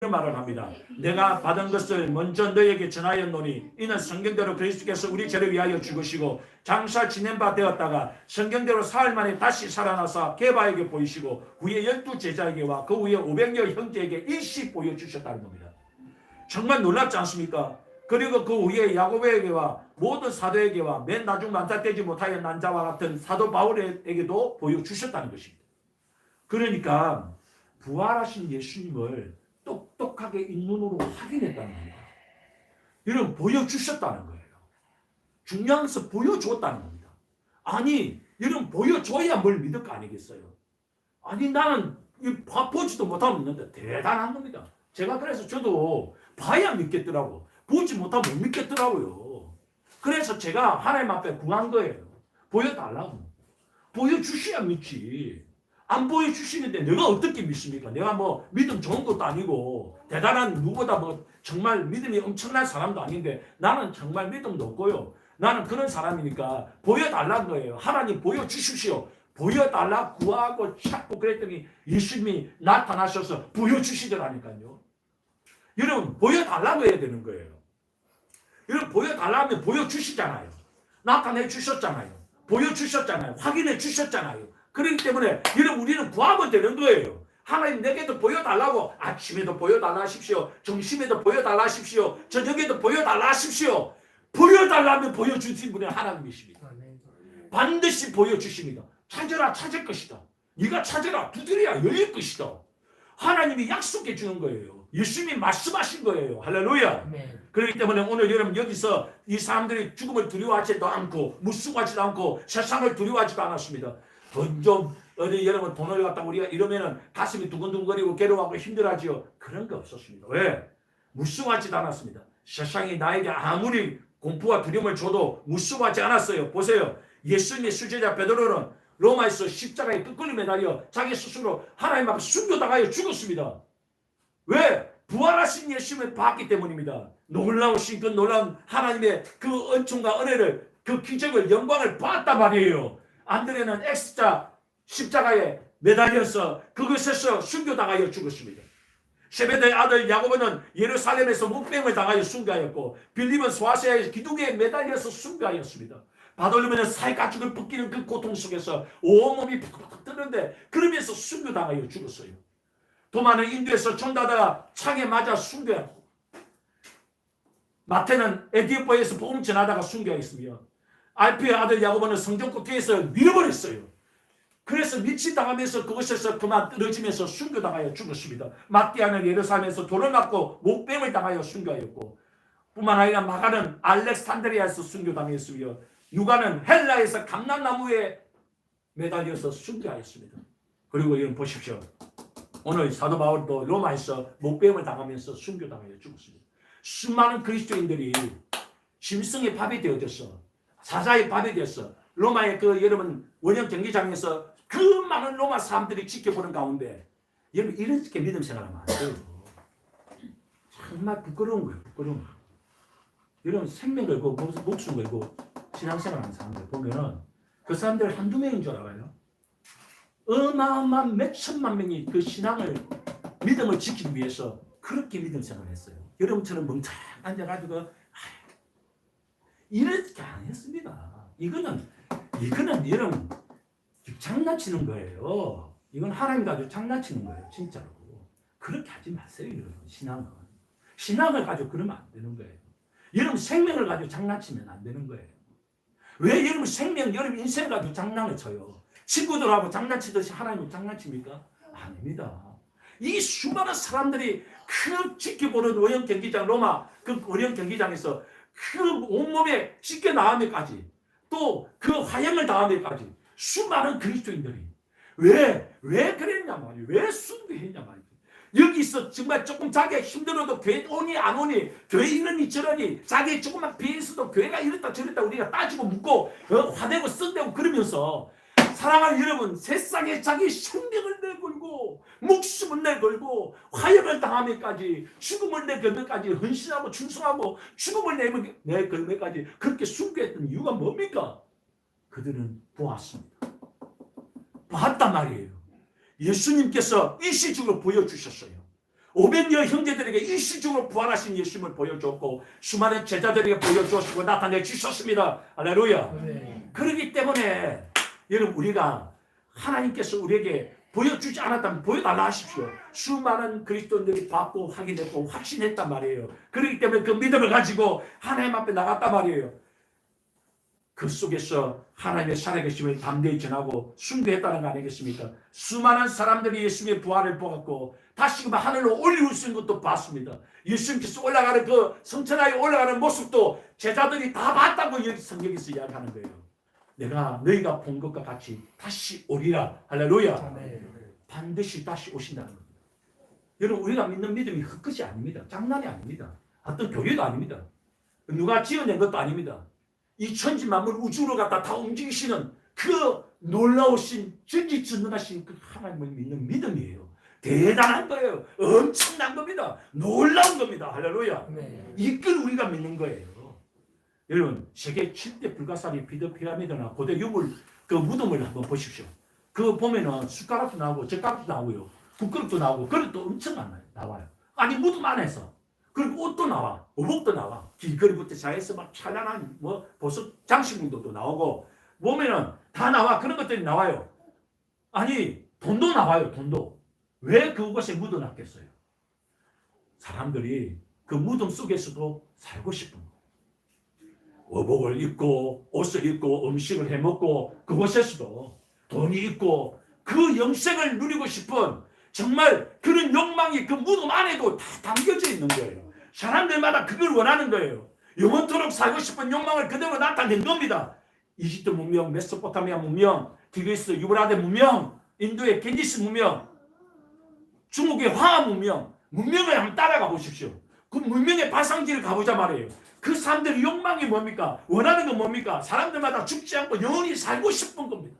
이런 말을 합니다. 내가 받은 것을 먼저 너에게 전하였노니 이는 성경대로 그리스도께서 우리 죄를 위하여 죽으시고 장사 지낸 바 되었다가 성경대로 사흘 만에 다시 살아나사 게바에게 보이시고 후에 12제자에게와 그 후에 500여 형제에게 일시 보여주셨다는 겁니다. 정말 놀랍지 않습니까? 그리고 그 후에 야고보에게와 모든 사도에게와 맨 나중 만삭되지 못하여 난 자와 같은 사도 바울에게도 보여주셨다는 것입니다. 그러니까 부활하신 예수님을 똑똑하게 잇눈으로 확인했다는 겁니다. 이런 보여주셨다는 거예요. 중요한 것은 보여줬다는 겁니다. 아니 이런 보여줘야 뭘 믿을 거 아니겠어요. 아니 나는 보지도 못하면 믿는데 대단한 겁니다. 제가 그래서 저도 봐야 믿겠더라고. 보지 못하면 못 믿겠더라고요. 그래서 제가 하나님 앞에 구한 거예요. 보여달라고. 보여주셔야 믿지. 안 보여주시는데 내가 어떻게 믿습니까? 내가 뭐 믿음 좋은 것도 아니고 대단한 누구보다 뭐 정말 믿음이 엄청난 사람도 아닌데 나는 정말 믿음도 없고요. 나는 그런 사람이니까 보여달라는 거예요. 하나님 보여주십시오. 보여달라 구하고 찾고 그랬더니 예수님이 나타나셔서 보여주시더라니까요. 여러분 보여달라고 해야 되는 거예요. 여러분 보여달라면 보여주시잖아요. 나타내 주셨잖아요. 보여주셨잖아요. 확인해 주셨잖아요. 그렇기 때문에 여러분 우리는 구하면 되는 거예요. 하나님 내게도 보여달라고 아침에도 보여달라 하십시오. 점심에도 보여달라 하십시오. 저녁에도 보여달라 하십시오. 보여달라면 보여주신 분이 하나님이십니다. 반드시 보여주십니다. 찾으라 찾을 것이다. 네가 찾으라 두드려야 열릴 것이다. 하나님이 약속해 주는 거예요. 예수님이 말씀하신 거예요. 할렐루야. 네. 그렇기 때문에 오늘 여러분 여기서 이 사람들이 죽음을 두려워하지도 않고 무수하지도 않고 세상을 두려워하지도 않았습니다. 좀 어디 여러분 돈을 갖다 우리가 이러면은 가슴이 두근두근거리고 괴로워하고 힘들어하지요. 그런 게 없었습니다. 왜? 무수하지도 않았습니다. 세상이 나에게 아무리 공포와 두려움을 줘도 무수하지 않았어요. 보세요. 예수님의 수제자 베드로는 로마에서 십자가에 끄끌리 매달려 자기 스스로 하나님 앞에 순교당하여 죽었습니다. 왜? 부활하신 예수님을 봤기 때문입니다. 놀라우신 그 놀라운 하나님의 그 은총과 은혜를 그 기적을 영광을 봤단 말이에요. 안드레는 X자 십자가에 매달려서 그것에서 순교당하여 죽었습니다. 세베대의 아들 야고보는 예루살렘에서 목뱀을 당하여 순교하였고 빌립은 소아시아의 기둥에 매달려서 순교하였습니다. 바돌로면은 살가죽을 벗기는 그 고통 속에서 온몸이 푹푹 뜨는데 그러면서 순교당하여 죽었어요. 도마는 인도에서 전도하다가 창에 맞아 순교하고 마태는 에디오피아에서 복음 전하다가 순교하였으며 알피의 아들 야고보는 성전국 교회에서 밀어버렸어요. 그래서 미치당하면서 그곳에서 그만 떨어지면서 순교당하여 죽었습니다. 마띠아는 예루살렘에서 돌을 맞고 목뱀을 당하여 순교하였고 뿐만 아니라 마가는 알렉산드리아에서 순교당했으며 누가는 헬라에서 감람나무에 매달려서 순교하였습니다. 그리고 여러분 보십시오. 오늘 사도 바울도 로마에서 목뱀을 당하면서 순교당하여 죽었습니다. 수많은 그리스도인들이 짐승의 밥이 되어졌어. 사자의 밥이 되었어. 로마의 그 여러분 원형 경기장에서 그 많은 로마 사람들이 지켜보는 가운데 여러분 이렇게 믿음 생활하면 안 돼요. 정말 부끄러운 거예요. 부끄러운 거예요. 여러분 생명 걸고 목숨 걸고 신앙생활하는 사람들 보면은 그 사람들 한두 명인 줄 알아요. 어마어마한 몇 천만 명이 그 신앙을 믿음을 지키기 위해서 그렇게 믿음 생활을 했어요. 여러분처럼 멍청 앉아가지고 이렇게 안 했습니다. 이거는 여러분 장난치는 거예요. 이건 하나님 가지고 장난치는 거예요. 진짜로. 그렇게 하지 마세요. 여러분 신앙을 가지고 그러면 안 되는 거예요. 여러분 생명을 가지고 장난치면 안 되는 거예요. 왜 여러분 생명 여러분 인생을 가지고 장난을 쳐요. 친구들하고 장난치듯이 하나님을 장난칩니까? 아닙니다. 이 수많은 사람들이 그 지켜보는 원형 경기장 로마 그 원형 경기장에서 그 온몸에 씻겨 나가면까지 또 그 화형을 당하면까지 수많은 그리스도인들이 왜 그랬냐 말이에요. 왜 순교했냐 말이에요. 여기서 정말 조금 자기가 힘들어도 교회 오니 안 오니 교회 이러니 저러니 자기 조금만 비해서도 교회가 이렇다 저랬다 우리가 따지고 묻고 화내고 썩대고 그러면서 사랑하는 여러분 세상에 자기 생명을 내걸고 목숨을 내걸고 화형을 당하면까지 죽음을 내걸면까지 헌신하고 충성하고 죽음을 내걸면까지 그렇게 순교했던 이유가 뭡니까? 그들은 보았습니다. 봤단 말이에요. 예수님께서 일시적으로 보여주셨어요. 500여 형제들에게 일시적으로 부활하신 예수님을 보여줬고 수많은 제자들에게 보여주시고 나타내 주셨습니다. 할렐루야. 네. 그렇기 때문에 여러분 우리가 하나님께서 우리에게 보여주지 않았다면 보여달라 하십시오. 수많은 그리스도인들이 받고 확인했고 확신했단 말이에요. 그렇기 때문에 그 믿음을 가지고 하나님 앞에 나갔단 말이에요. 그 속에서 하나님의 살아계심을 담대히 전하고 숭배했다는 거 아니겠습니까? 수많은 사람들이 예수님의 부활을 보았고 다시금 하늘로 올리우신 것도 봤습니다. 예수님께서 올라가는 그 성천하에 올라가는 모습도 제자들이 다 봤다고 여기 성경에서 이야기하는 거예요. 내가 너희가 본 것과 같이 다시 오리라. 할렐루야. 네. 반드시 다시 오신다는 겁니다. 여러분 우리가 믿는 믿음이 헛것이 아닙니다. 장난이 아닙니다. 어떤 교회도 아닙니다. 누가 지어낸 것도 아닙니다. 이 천지 만물 우주로 갖다 다 움직이시는 그 놀라우신 전지전능하신 그 하나님을 믿는 믿음이에요. 대단한 거예요. 엄청난 겁니다. 놀라운 겁니다. 할렐루야. 네. 이걸 우리가 믿는 거예요. 여러분 세계 7대 불가사리 피라미드나 고대 유물 그 무덤을 한번 보십시오. 그거 보면은 숟가락도 나오고 젓가락도 나오고요. 국그릇도 나오고 그릇도 엄청 나와요. 아니 무덤 안에서. 그리고 옷도 나와, 의복도 나와, 길거리부터 자에서 막 찬란한 뭐 보석 장식물도 나오고 보면은 다 나와. 그런 것들이 나와요. 아니 돈도 나와요. 돈도. 왜 그곳에 묻어놨겠어요? 사람들이 그 무덤 속에서도 살고 싶은 거. 의복을 입고 옷을 입고 음식을 해먹고 그곳에서도 돈이 있고 그 영생을 누리고 싶은 정말 그런 욕망이 그 무덤 안에도 다 담겨져 있는 거예요. 사람들마다 그걸 원하는 거예요. 영원토록 살고 싶은 욕망을 그대로 나타낸 겁니다. 이집트 문명, 메소포타미아 문명, 티그리스 유브라데 문명, 인도의 겐지스 문명, 중국의 황하 문명, 문명을 한번 따라가 보십시오. 그 문명의 발상지를 가보자 말이에요. 그 사람들의 욕망이 뭡니까? 원하는 건 뭡니까? 사람들마다 죽지 않고 영원히 살고 싶은 겁니다.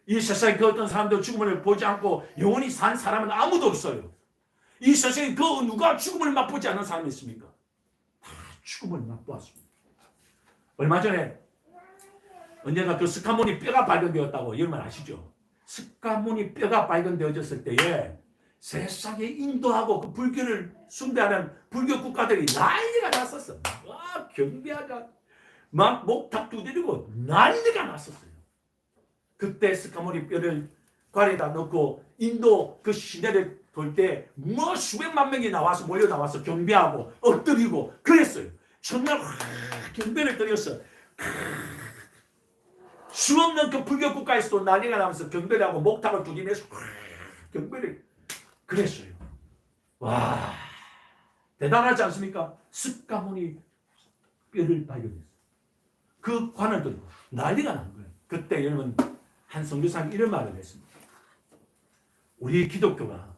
이 세상에 그 어떤 사람도 죽음을 보지 않고 영원히 산 사람은 아무도 없어요. 이 세상에 그 누가 죽음을 맛보지 않은 사람이 있습니까? 다 죽음을 맛보았습니다. 얼마 전에 언젠가 그 스카모니 뼈가 발견되었다고 여러분 아시죠? 스카모니 뼈가 발견되어졌을 때에 세상에 인도하고 그 불교를 숭배하는 불교 국가들이 난리가 났었어. 막 경비하자, 막 목탁 두드리고 난리가 났었어요. 그때 스카모니 뼈를 관에다 넣고 인도 그 시내를 돌 때 뭐 수백만 명이 나와서 몰려 나와서 경배하고 엎드리고 그랬어요. 정말 경배를 드렸어. 수없는 그 불교 국가에서도 난리가 나면서 경배를 하고 목탁을 두드리면서 경배를 그랬어요. 와, 대단하지 않습니까? 스카모니 뼈를 발견했어요. 그 관을 들고 난리가 난 거예요. 그때 여러분 한 선교사님이 이런 말을 했습니다. 우리 기독교가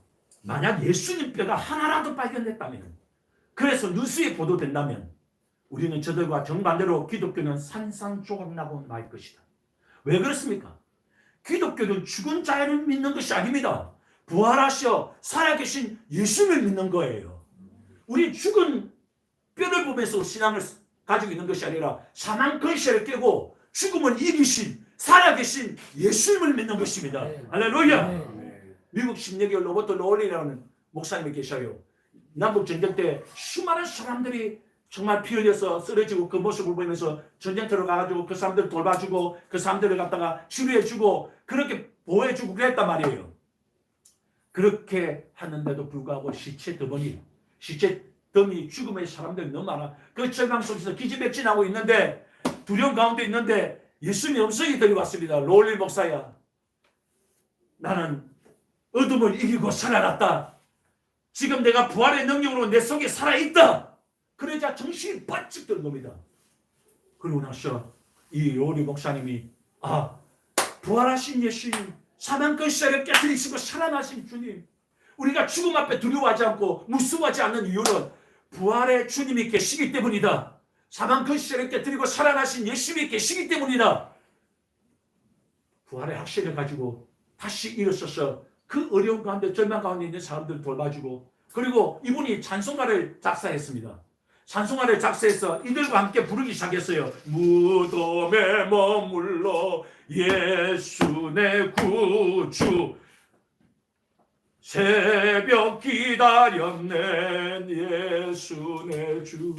만약 예수님 뼈가 하나라도 발견됐다면, 그래서 뉴스에 보도된다면 우리는 저들과 정반대로 기독교는 산산조각나고 말 것이다. 왜 그렇습니까? 기독교는 죽은 자를 믿는 것이 아닙니다. 부활하셔 살아계신 예수를 믿는 거예요. 우리 죽은 뼈를 보면서 신앙을 가지고 있는 것이 아니라 사망 근세를 깨고 죽음을 이기신 살아계신 예수님을 믿는 것입니다. 네. 할렐루야. 네. 미국 심리학의 로버트 로울이라는 목사님이 계셔요. 남북 전쟁 때 수많은 사람들이 정말 피 흘려서 쓰러지고 그 모습을 보면서 전쟁터로 가가지고 그 사람들을 돌봐주고 그 사람들을 갖다가 치료해주고 그렇게 보호해주고 그랬단 말이에요. 그렇게 하는데도 불구하고 시체 덤이 죽음의 사람들이 너무 많아. 그 절망 속에서 기지백진하고 있는데 두려움 가운데 있는데 예수님이 음성이 들려왔습니다. 로울리 목사야, 나는 어둠을 이기고 살아났다. 지금 내가 부활의 능력으로 내 속에 살아있다. 그러자 정신이 번쩍 든 겁니다. 그러고 나서 이 로울리 목사님이 부활하신 예수님, 사망 근세를 깨뜨리시고 살아나신 주님, 우리가 죽음 앞에 두려워하지 않고 무서워하지 않는 이유는 부활의 주님이 계시기 때문이다. 사망 근세를 깨뜨리고 살아나신 예수님이 계시기 때문이다. 부활의 확신을 가지고 다시 일어서서 그 어려운 가운데 절망 가운데 있는 사람들을 돌봐주고, 그리고 이분이 찬송가를 작사했습니다. 찬송가를 작사해서 이들과 함께 부르기 시작했어요. 무덤에 머물러 예수 내 구주, 새벽 기다렸네 예수 내 주.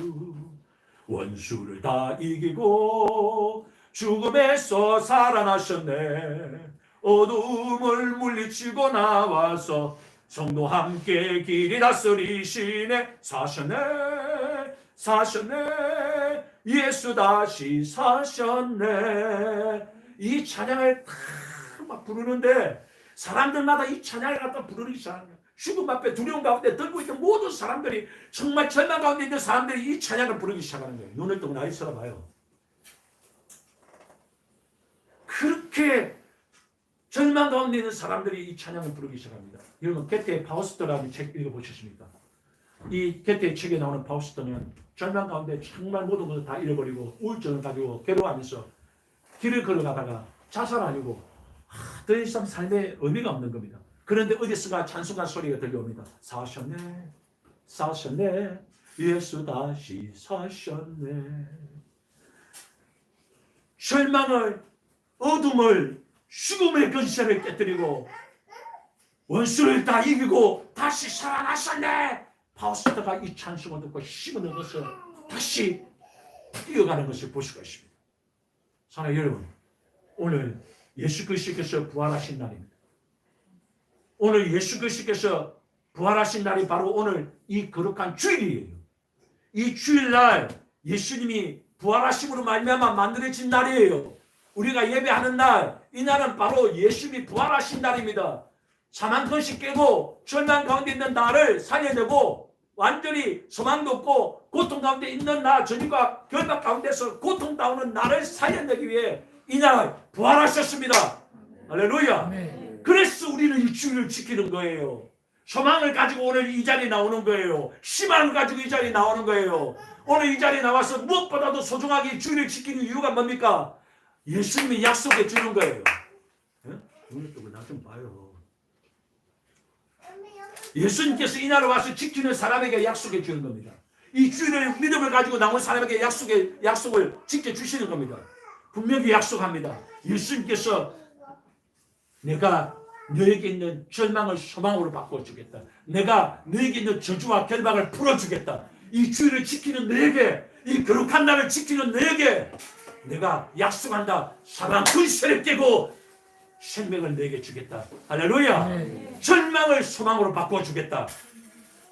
원수를 다 이기고 죽음에서 살아나셨네. 어둠을 물리치고 나와서 성도 함께 길이 다스리시네. 사셨네 사셨네 예수 다시 사셨네. 이 찬양을 다 막 부르는데 사람들마다 이 찬양을 갖다 부르기 시작하는 거예요. 죽음 앞에 두려움 가운데 들고 있던 모든 사람들이, 정말 절망 가운데 있는 사람들이 이 찬양을 부르기 시작하는 거예요. 눈을 뜨고 나이 쳐다봐요. 그렇게 절망 가운데 있는 사람들이 이 찬양을 부르기 시작합니다. 여러분 게테의 파우스트라는 책 읽어보셨습니까? 이 게테의 책에 나오는 파우스트는 절망 가운데 정말 모든 것을 다 잃어버리고 우울증을 가지고 괴로워하면서 길을 걸어가다가 자살 아니고 더 이상 삶에 의미가 없는 겁니다. 그런데 어디선가 찬송가 소리가 들려옵니다. 사셨네 사셨네 예수 다시 사셨네. 절망을, 어둠을, 죽음의 근세를 깨뜨리고 원수를 다 이기고 다시 살아나셨네. 파우스트가 이 찬송을 듣고 힘을 얻어서 다시 뛰어가는 것을 보실 것입니다. 사랑하는 여러분, 오늘 예수 그리스도께서 부활하신 날입니다. 오늘 예수 그리스도께서 부활하신 날이 바로 오늘 이 거룩한 주일이에요. 이 주일날 예수님이 부활하심으로 말미암아 만들어진 날이에요. 우리가 예배하는 날, 이 날은 바로 예수님이 부활하신 날입니다. 사망 근심 깨고 절망 가운데 있는 나를 살려내고 완전히 소망도 없고 고통 가운데 있는 나, 저주가 결박 가운데서 고통당하는 나를 살려내기 위해 이 날 부활하셨습니다. 할렐루야. 그래서 우리는 이 주일을 지키는 거예요. 소망을 가지고 오늘 이 자리에 나오는 거예요. 희망을 가지고 이 자리에 나오는 거예요. 오늘 이 자리에 나와서 무엇보다도 소중하게 주일을 지키는 이유가 뭡니까? 예수님이 약속해 주는 거예요. 눈을 뜨고 나 좀 봐요. 예수님께서 이 날에 와서 지키는 사람에게 약속해 주는 겁니다. 이 주일을 믿음을 가지고 나온 사람에게 약속을 지켜주시는 겁니다. 분명히 약속합니다. 예수님께서 내가 너에게 있는 절망을 소망으로 바꿔주겠다. 내가 너에게 있는 저주와 결박을 풀어주겠다. 이 주일을 지키는 너에게, 이 거룩한 날을 지키는 너에게 내가 약속한다. 사망 근세를 깨고 생명을 너에게 주겠다. 할렐루야. 절망을 소망으로 바꿔주겠다.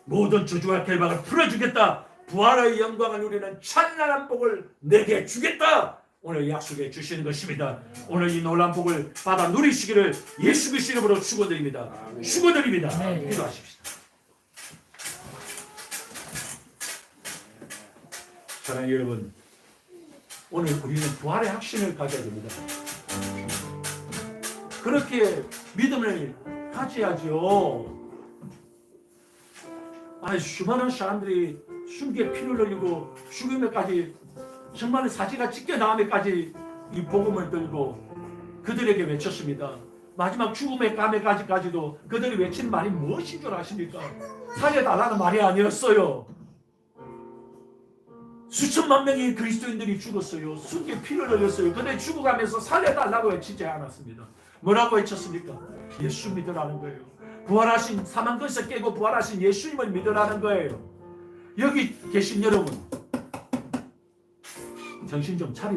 모든 저주와 결박을 풀어주겠다. 부활의 영광을 누리는 찬란한 복을 내게 주겠다. 오늘 약속해 주시는 것입니다. 오늘 이 놀라운 복을 받아 누리시기를 예수 그리스도 이름으로 축원드립니다. 축원드립니다. 기도하십시다. 사랑하는 여러분, 오늘 우리는 부활의 확신을 가져야 됩니다. 그렇게 믿음을 가져야죠. 수많은 사람들이 숨기에 피를 흘리고 죽음에까지 정말 사지가 찢겨나가면까지 이 복음을 들고 그들에게 외쳤습니다. 마지막 죽음의 감에까지도 그들이 외친 말이 무엇인 줄 아십니까? 살려달라는 말이 아니었어요. 수천만 명의 그리스도인들이 죽었어요. 숨기에 피를 흘렸어요. 근데 죽어가면서 살려달라고 외치지 않았습니다. 뭐라고 외쳤습니까? 예수 믿으라는 거예요. 부활하신, 사망 근세 깨고 부활하신 예수님을 믿으라는 거예요. 여기 계신 여러분, 정신 좀 차리세요.